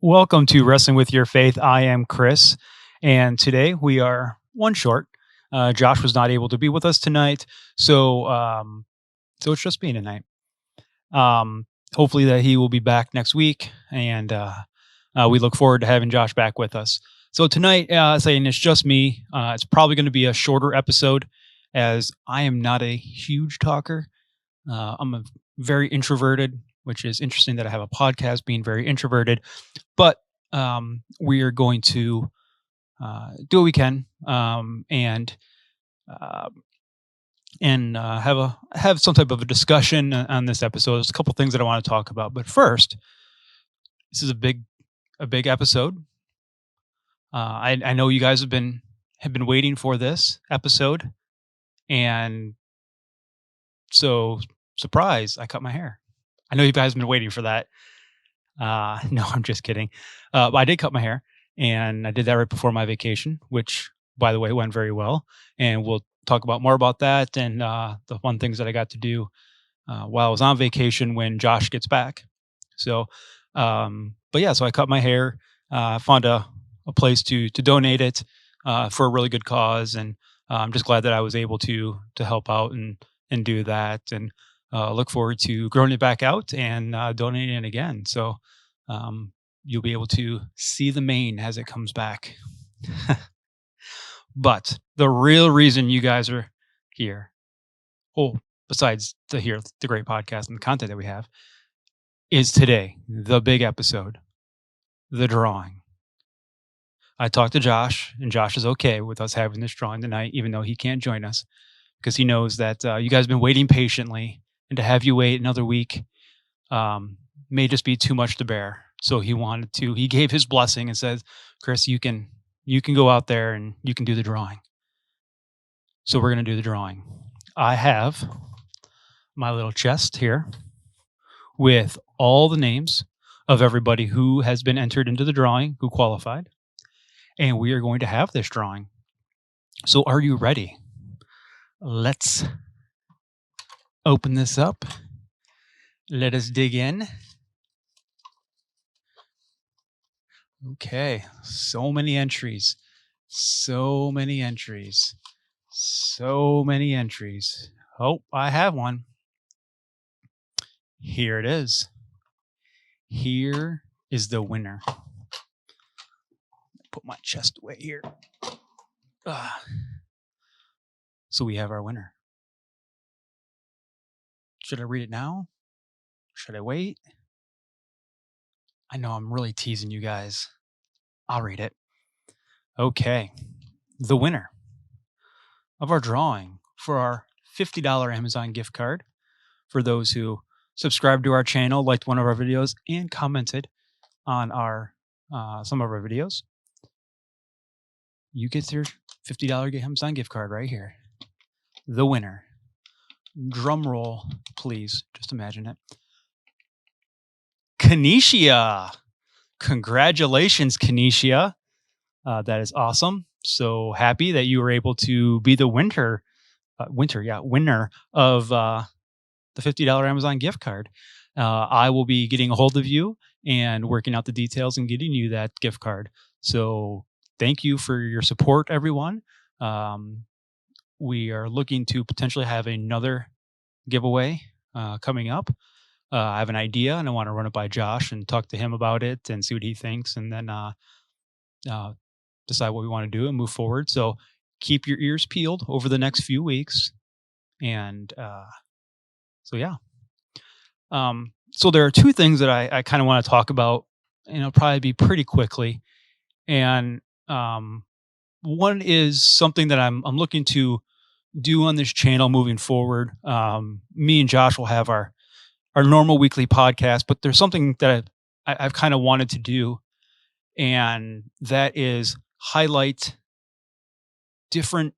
Welcome to Wrestling with Your Faith. I am Chris, and today we are one short. Josh was not able to be with us tonight, so it's just me tonight. Hopefully that he will be back next week, and we look forward to having Josh back with us. So tonight, saying it's just me, it's probably going to be a shorter episode, as I am not a huge talker. I'm a very introverted, which is interesting that I have a podcast being very introverted. But we are going to do what we can uh, have some type of a discussion on this episode. There's a couple things that I want to talk about, but first, this is a big episode. I know you guys have been waiting for this episode, and so surprise, I cut my hair. I know you guys have been waiting for that. No, I'm just kidding. But I did cut my hair, and I did that right before my vacation, which, by the way, went very well. And we'll talk more about that and the fun things that I got to do while I was on vacation when Josh gets back. So, but yeah, so I cut my hair, found a place to donate it for a really good cause, and I'm just glad that I was able to help out and do that, and look forward to growing it back out and donating it again. So you'll be able to see the mane as it comes back. But the real reason you guys are here, besides to hear the great podcast and the content that we have, is today, the big episode, the drawing. I talked to Josh, and Josh is okay with us having this drawing tonight, even though he can't join us, because he knows that you guys have been waiting patiently, and to have you wait another week may just be too much to bear. So he gave his blessing and says, Chris, you can go out there and you can do the drawing. So we're going to do the drawing. I have my little chest here with all the names of everybody who has been entered into the drawing, who qualified. And we are going to have this drawing. So are you ready? Let's open this up. Let us dig in. Okay, so many entries. So many entries. So many entries. Oh, I have one. Here it is. Here is the winner. Put my chest away here. So we have our winner. Should I read it now? Should I wait? I know I'm really teasing you guys. I'll read it. Okay. The winner of our drawing for our $50 Amazon gift card, for those who subscribed to our channel, liked one of our videos, and commented on our some of our videos, you get your $50 Amazon gift card right here. The winner. Drum roll, please. Just imagine it. Kanisha. Congratulations, Kanisha. That is awesome. So happy that you were able to be the winner of the $50 Amazon gift card. I will be getting a hold of you and working out the details and getting you that gift card. So thank you for your support, everyone. We are looking to potentially have another giveaway coming up. I have an idea, and I want to run it by Josh and talk to him about it and see what he thinks, and then decide what we want to do and move forward. So keep your ears peeled over the next few weeks. And so, yeah. So there are two things that I kind of want to talk about, and it'll probably be pretty quickly. And one is something that I'm looking to do on this channel moving forward. Me and Josh will have our normal weekly podcast, but there's something that I've kind of wanted to do, and that is highlight different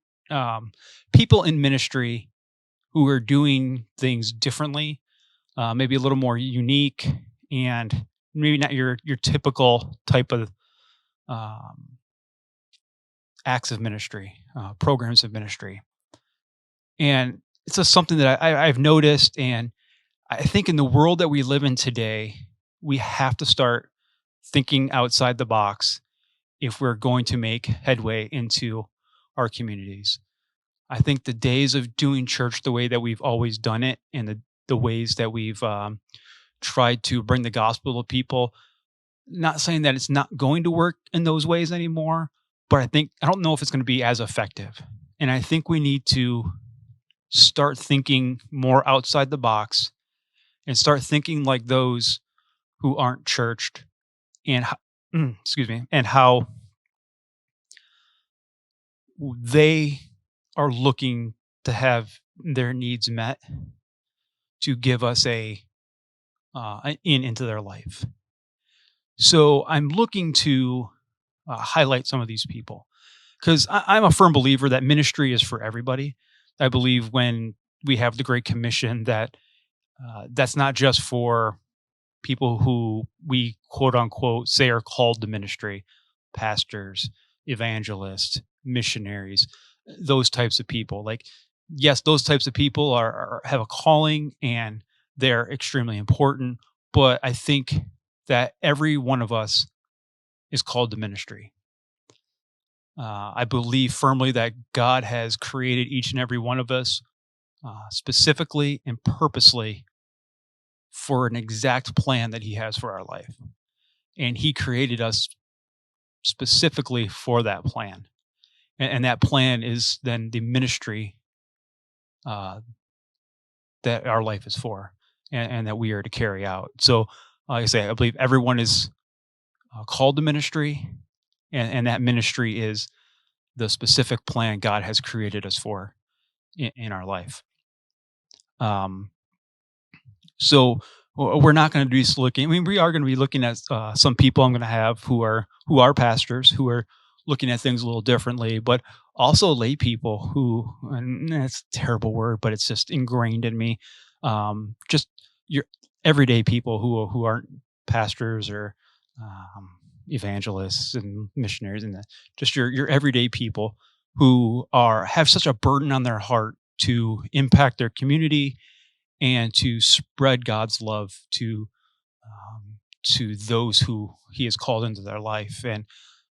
people in ministry who are doing things differently, maybe a little more unique, and maybe not your typical type of acts of ministry, programs of ministry. And it's just something that I've noticed, and I think in the world that we live in today, we have to start thinking outside the box if we're going to make headway into our communities. I think the days of doing church the way that we've always done it, and the ways that we've tried to bring the gospel to people, not saying that it's not going to work in those ways anymore, but I don't know if it's going to be as effective. And I think we need to start thinking more outside the box and start thinking like those who aren't churched, and excuse me, and how they are looking to have their needs met to give us an in into their life. So I'm looking to highlight some of these people because I'm a firm believer that ministry is for everybody. I believe when we have the Great Commission that that's not just for people who we quote unquote say are called to ministry, pastors, evangelists, missionaries, those types of people. Like, yes, those types of people have a calling and they're extremely important. But I think that every one of us is called to ministry. I believe firmly that God has created each and every one of us specifically and purposely for an exact plan that He has for our life. And He created us specifically for that plan. And that plan is then the ministry uh, that our life is for, and that we are to carry out. So, like I say, I believe everyone is called to ministry, and that ministry is the specific plan God has created us for in our life. Um, so we're not going to be just looking. I mean, we are going to be looking at some people I'm going to have who are pastors who are looking at things a little differently, but also lay people who, and that's a terrible word, but it's just ingrained in me. Just your everyday people who aren't pastors or um, evangelists and missionaries, and just your everyday people who have such a burden on their heart to impact their community and to spread God's love to those who He has called into their life. And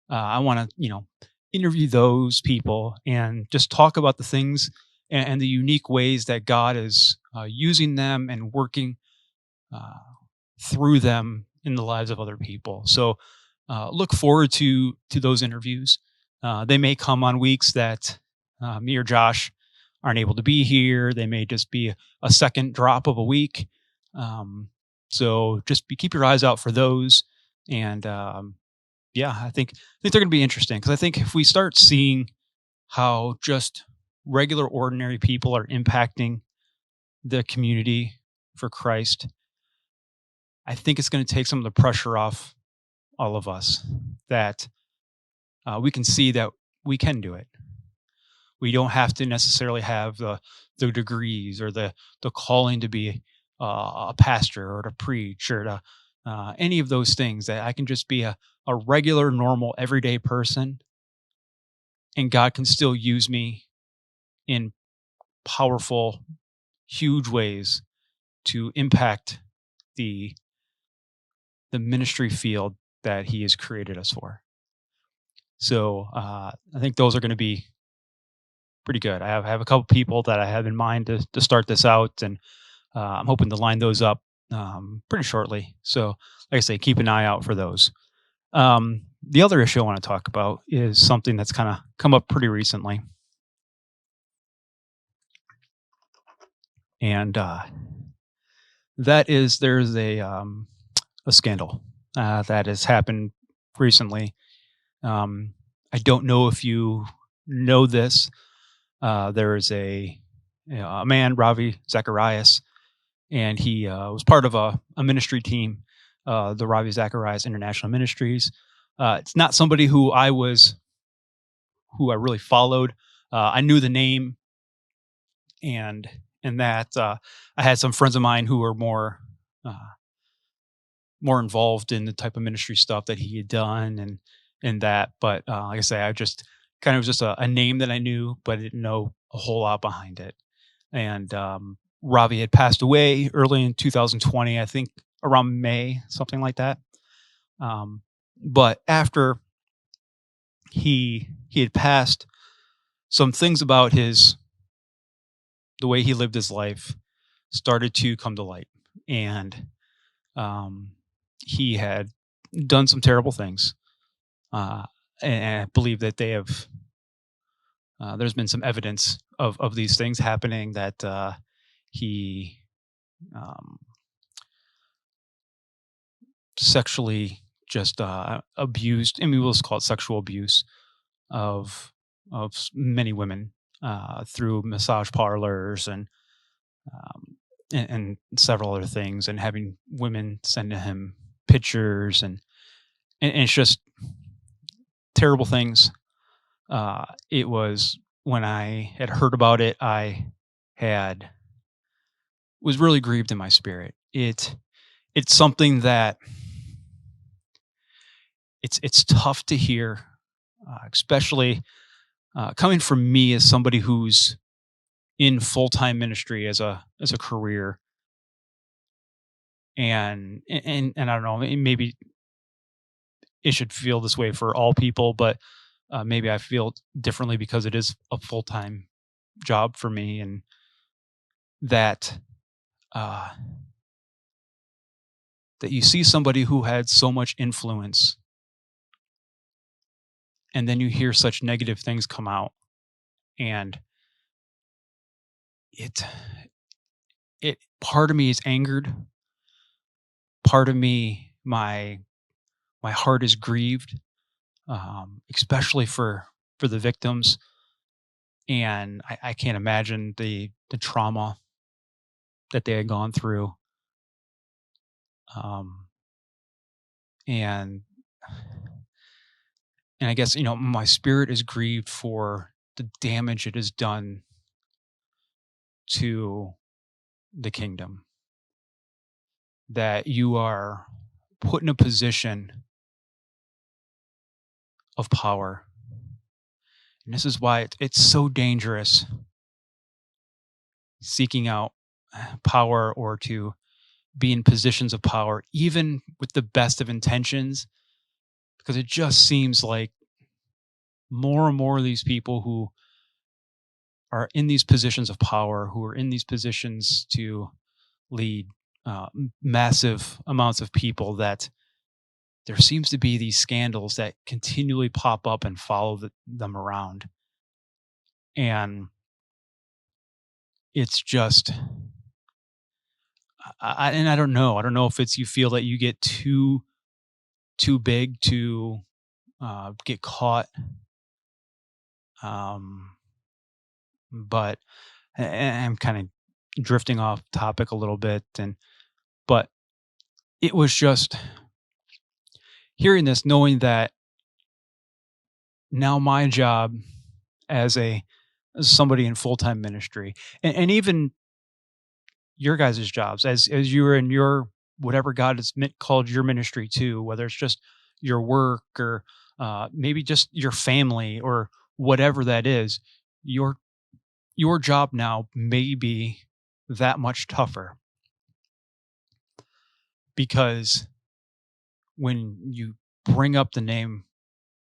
I want to, interview those people and just talk about the things and the unique ways that God is using them and working uh, through them in the lives of other people. So look forward to those interviews. They may come on weeks that me or Josh aren't able to be here. They may just be a second drop of a week. So just keep your eyes out for those. And yeah, I think they're going to be interesting because I think if we start seeing how just regular, ordinary people are impacting the community for Christ, I think it's going to take some of the pressure off all of us that we can see that we can do it. We don't have to necessarily have the degrees or the calling to be a pastor or to preach or to any of those things. That I can just be a regular, normal, everyday person, and God can still use me in powerful, huge ways to impact the the ministry field that He has created us for. So I think those are going to be pretty good. I have a couple people that I have in mind to start this out, and I'm hoping to line those up pretty shortly. So, like I say, keep an eye out for those. The other issue I want to talk about is something that's kind of come up pretty recently, and that is there's a scandal that has happened recently. I don't know if you know this. There is a man, Ravi Zacharias, and he was part of a ministry team, the Ravi Zacharias International Ministries. It's not somebody who I really followed. I knew the name, and that I had some friends of mine who were uh, more involved in the type of ministry stuff that he had done, and that. But like I say, I just kind of was just a name that I knew, but I didn't know a whole lot behind it. And Ravi had passed away early in 2020, I think around May, something like that. Um, but after he had passed, some things about his the way he lived his life started to come to light, and um, he had done some terrible things. Uh, and I believe that they have. There's been some evidence of these things happening that he um, sexually just abused. I mean, we'll just call it sexual abuse of many women through massage parlors um, and several other things, and having women send to him pictures and it's just terrible things. It was when I had heard about it, I had was really grieved in my spirit. It's something that it's tough to hear, especially coming from me as somebody who's in full time ministry as a career, and I don't know, maybe it should feel this way for all people, but maybe I feel differently because it is a full time job for me, and that uh, that you see somebody who had so much influence, and then you hear such negative things come out, and it it part of me is angered, part of me my heart is grieved, especially for the victims, and I can't imagine the trauma that they had gone through, um, and and I guess my spirit is grieved for the damage it has done to the kingdom. That you are put in a position of power, and this is why it's so dangerous seeking out power or to be in positions of power, even with the best of intentions, because it just seems like more and more of these people who are in these positions of power, who are in these positions to lead massive amounts of people, that there seems to be these scandals that continually pop up and follow them around. And it's just, and I don't know. I don't know if it's you feel that you get too big to get caught. Um, but I'm kind of drifting off topic a little bit, and but it was just hearing this, knowing that now my job as as somebody in full time ministry, and even your guys' jobs as you were in your whatever God has called your ministry to, whether it's just your work or maybe just your family or whatever that is, your your job now may be that much tougher because when you bring up the name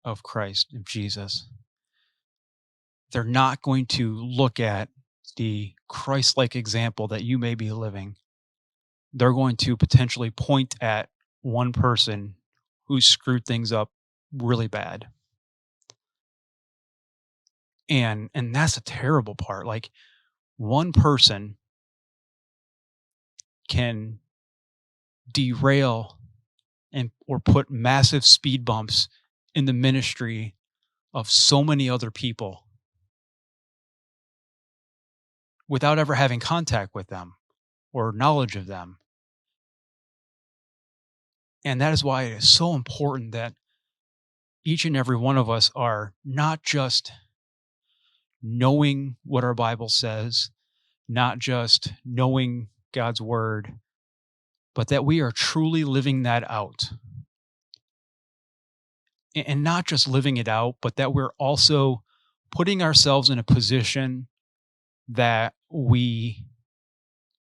of Christ, of Jesus, they're not going to look at the Christ like example that you may be living. They're going to potentially point at one person who screwed things up really bad. And that's a terrible part. Like one person can derail and or put massive speed bumps in the ministry of so many other people without ever having contact with them or knowledge of them. And that is why it is so important that each and every one of us are not just knowing what our Bible says, not just knowing God's word, but that we are truly living that out. And not just living it out, but that we're also putting ourselves in a position that we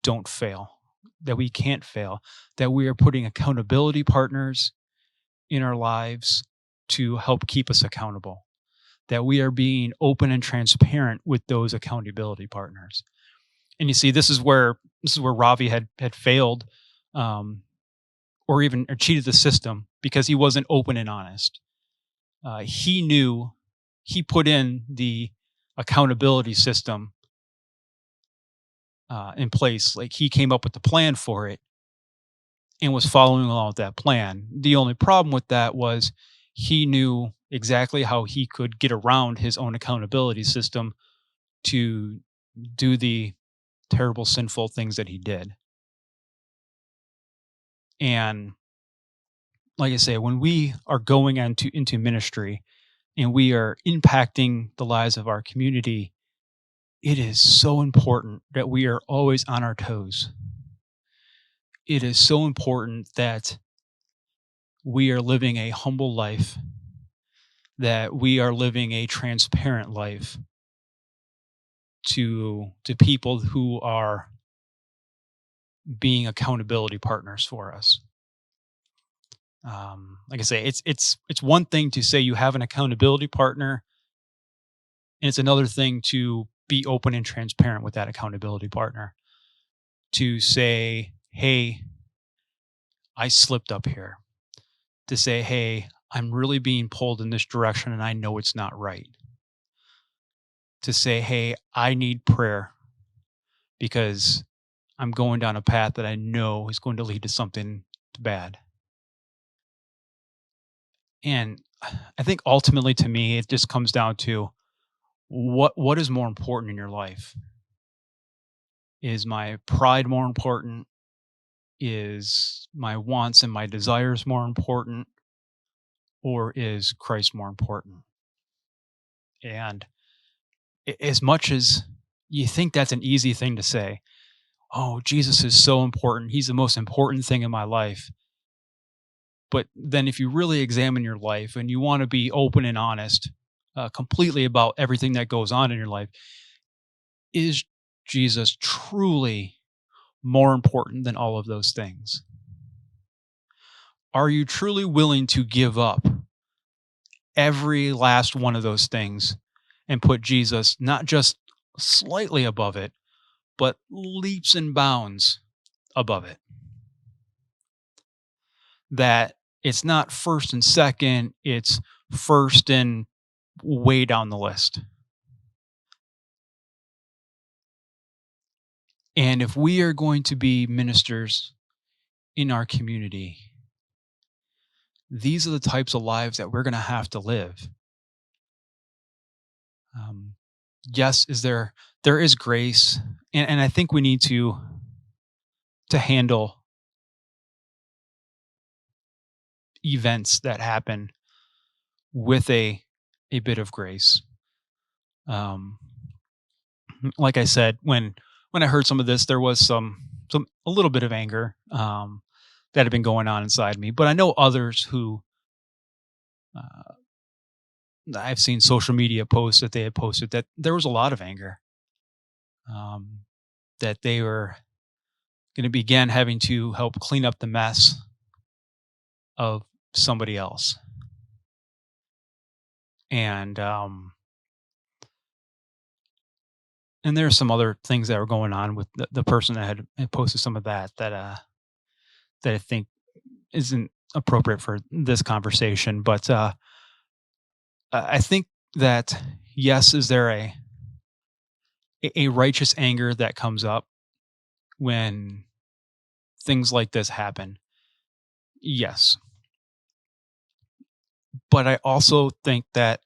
don't fail, that we can't fail, that we are putting accountability partners in our lives to help keep us accountable, that we are being open and transparent with those accountability partners. And you see, this is where Ravi had failed, um, or cheated the system because he wasn't open and honest. He knew he put in the accountability system in place. Like he came up with the plan for it and was following along with that plan. The only problem with that was he knew exactly how he could get around his own accountability system to do the terrible, sinful things that he did. And like I say, when we are going into ministry and we are impacting the lives of our community, it is so important that we are always on our toes. It is so important that we are living a humble life, that we are living a transparent life to people who are being accountability partners for us. Like I say, it's one thing to say you have an accountability partner, and it's another thing to be open and transparent with that accountability partner. To say, "Hey, I slipped up here." To say, "Hey, I'm really being pulled in this direction, and I know it's not right." To say, "Hey, I need prayer because I'm going down a path that I know is going to lead to something bad." And I think ultimately to me, it just comes down to what is more important in your life? Is my pride more important? Is my wants and my desires more important? Or is Christ more important? And as much as you think that's an easy thing to say, oh, Jesus is so important. He's the most important thing in my life. But then if you really examine your life and you want to be open and honest completely about everything that goes on in your life, is Jesus truly more important than all of those things? Are you truly willing to give up every last one of those things and put Jesus not just slightly above it, but leaps and bounds above it? That it's not first and second, it's first and way down the list. And if we are going to be ministers in our community, these are the types of lives that we're going to have to live. Um, yes, there is grace, and I think we need to handle events that happen with a bit of grace. Um, like I said, when I heard some of this, there was some a little bit of anger that had been going on inside me. But I know others who uh, I've seen social media posts that they had posted that there was a lot of anger, um, that they were going to begin having to help clean up the mess of somebody else. And and there's some other things that were going on with the person that had posted some of that I think isn't appropriate for this conversation. But I think that, yes, is there a righteous anger that comes up when things like this happen? Yes, but I also think that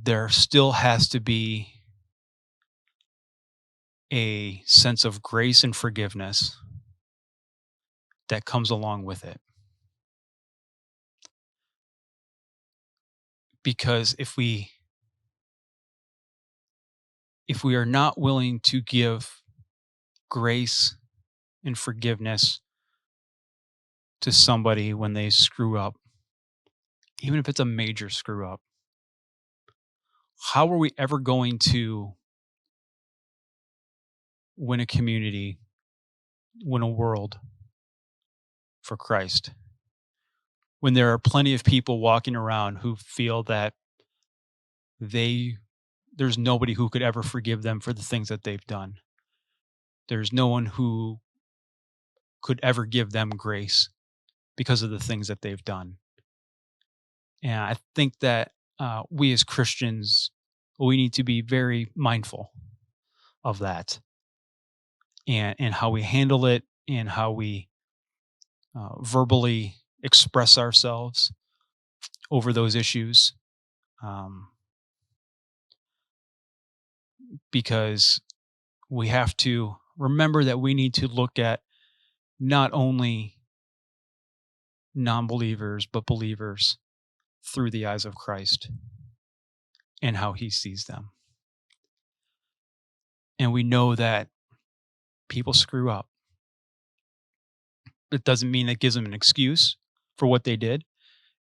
there still has to be a sense of grace and forgiveness that comes along with it. Because if we are not willing to give grace and forgiveness to somebody when they screw up, even if it's a major screw up, how are we ever going to win a community, win a world for Christ? when there are plenty of people walking around who feel that they there's nobody who could ever forgive them for the things that they've done. There's no one who could ever give them grace because of the things that they've done. And I think that we as Christians, we need to be very mindful of that, and how we handle it, and how we verbally express ourselves over those issues. Um, because we have to remember that we need to look at not only non believers, but believers through the eyes of Christ and how he sees them. And we know that people screw up. It doesn't mean it gives them an excuse for what they did.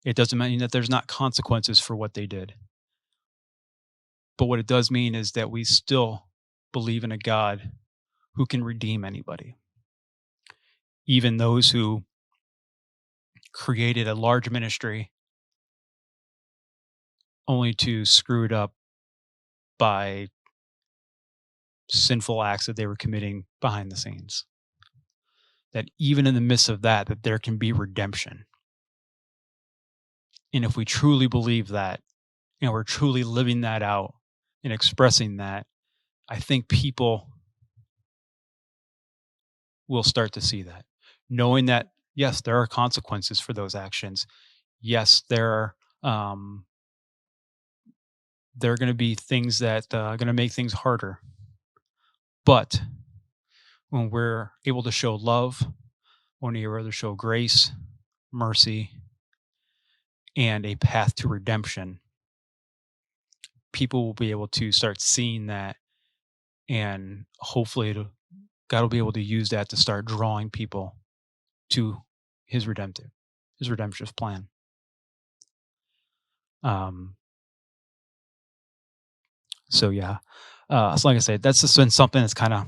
It doesn't mean that there's not consequences for what they did. But what it does mean is that we still believe in a God who can redeem anybody, even those who created a large ministry only to screw it up by sinful acts that they were committing behind the scenes. That even in the midst of that, that there can be redemption. And if we truly believe that, and we're truly living that out and expressing that, I think people will start to see that, knowing that, yes, there are consequences for those actions. Yes, there are going to be things that are going to make things harder. But when we're able to show love, when we're able to show grace, mercy, and a path to redemption, people will be able to start seeing that, and hopefully God will be able to use that to start drawing people to his redemptive plan. Um, so yeah, so like I said, that's just been something that's kind of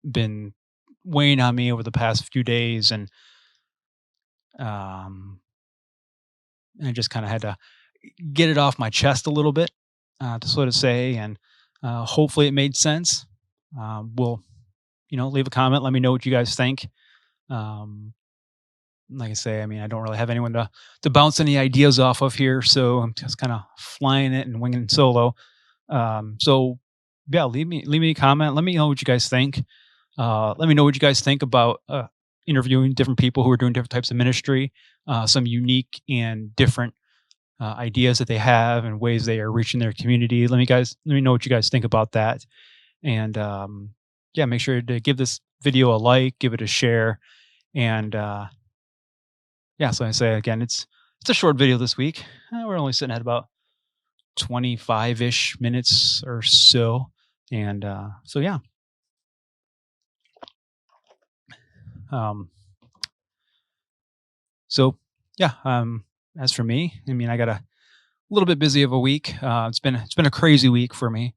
been weighing on me over the past few days, and um, I just kind of had to get it off my chest a little bit, to sort of say, and hopefully it made sense. We'll, leave a comment. Let me know what you guys think. Um, like I say, I mean, I don't really have anyone to bounce any ideas off of here, so I'm just kind of flying it and winging solo. So yeah, leave me a comment. Let me know what you guys think. Let me know what you guys think about interviewing different people who are doing different types of ministry, some unique and different ideas that they have and ways they are reaching their community. Let me know what you guys think about that. And yeah, make sure to give this video a like, give it a share, and yeah. So I say again, it's a short video this week. We're only sitting at about 25-ish minutes or so, and so yeah. Um, so yeah. As for me, I mean, I got a little bit busy of a week. It's been a crazy week for me.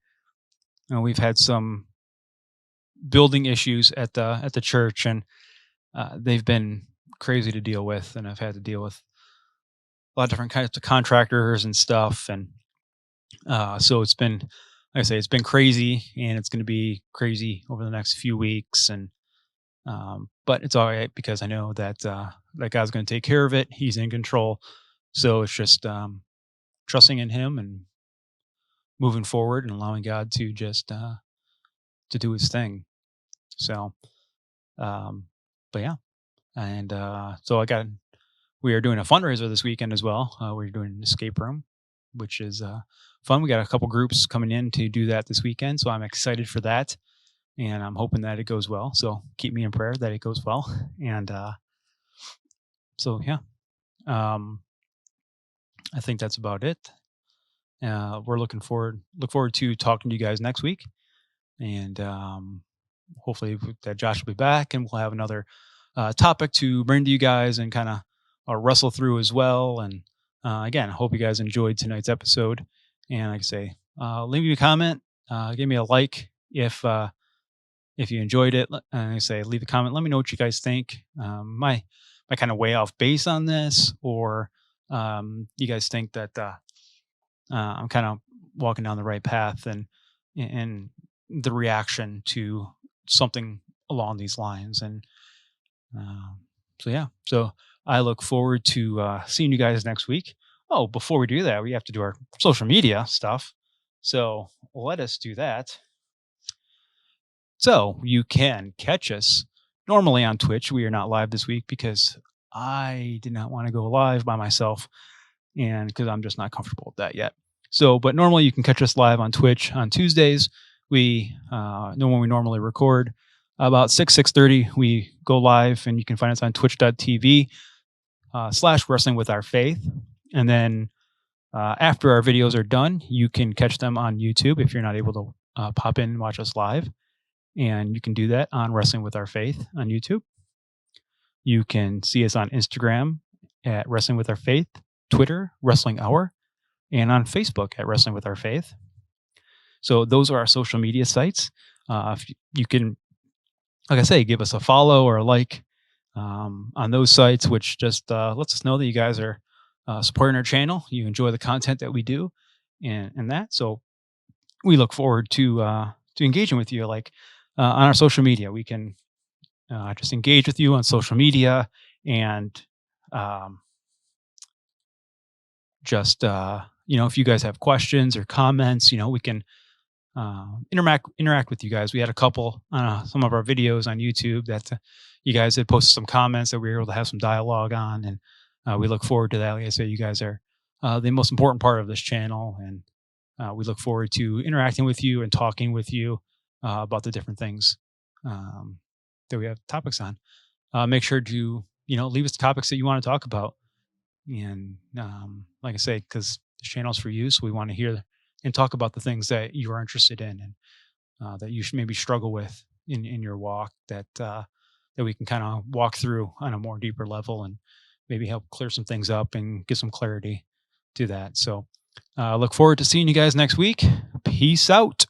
We've had some building issues at the church, and they've been crazy to deal with, and I've had to deal with a lot of different kinds of contractors and stuff, and so it's been, like I say, it's been crazy, and it's going to be crazy over the next few weeks, and but it's all right because I know that that God's going to take care of it. He's in control, so it's just trusting in Him and moving forward and allowing God to just to do His thing. So, um, but yeah, and so we are doing a fundraiser this weekend as well. We're doing an escape room, which is fun. We got a couple groups coming in to do that this weekend, so I'm excited for that, and I'm hoping that it goes well. So keep me in prayer that it goes well, and so yeah, um, I think that's about it. We're look forward to talking to you guys next week, and hopefully that Josh will be back, and we'll have another topic to bring to you guys and kind of wrestle through as well. And again, I hope you guys enjoyed tonight's episode. And like I say, leave me a comment, give me a like if you enjoyed it. And I say, leave a comment. Let me know what you guys think. My I kind of way off base on this, or you guys think that I'm kind of walking down the right path, and the reaction to something along these lines. And so yeah, so I look forward to seeing you guys next week. Oh, before we do that, we have to do our social media stuff. So let us do that. So you can catch us normally on Twitch. We are not live this week because I did not want to go live by myself, and because I'm just not comfortable with that yet. So, but normally you can catch us live on Twitch on Tuesdays. We know when we normally record about 6:30. We go live, and you can find us on twitch.tv / wrestling with our faith. And then after our videos are done, you can catch them on YouTube if you're not able to pop in and watch us live. And you can do that on Wrestling with Our Faith on YouTube. You can see us on Instagram at Wrestling with Our Faith, Twitter, Wrestling Hour, and on Facebook at Wrestling with Our Faith. So those are our social media sites. If you can, like I say, give us a follow or a like on those sites, which just lets us know that you guys are supporting our channel. You enjoy the content that we do, and that. So we look forward to engaging with you. Like on our social media, we can just engage with you on social media, and just if you guys have questions or comments, we can interact with you guys. We had a couple on some of our videos on YouTube that you guys had posted some comments that we were able to have some dialogue on, and we look forward to that. Like I say, you guys are the most important part of this channel, and we look forward to interacting with you and talking with you about the different things that we have topics on. Make sure to leave us the topics that you want to talk about, and like I say, because this channel is for you, so we want to hear and talk about the things that you are interested in, and that you should maybe struggle with in your walk, that we can kind of walk through on a more deeper level, and maybe help clear some things up and get some clarity to that. So look forward to seeing you guys next week. Peace out.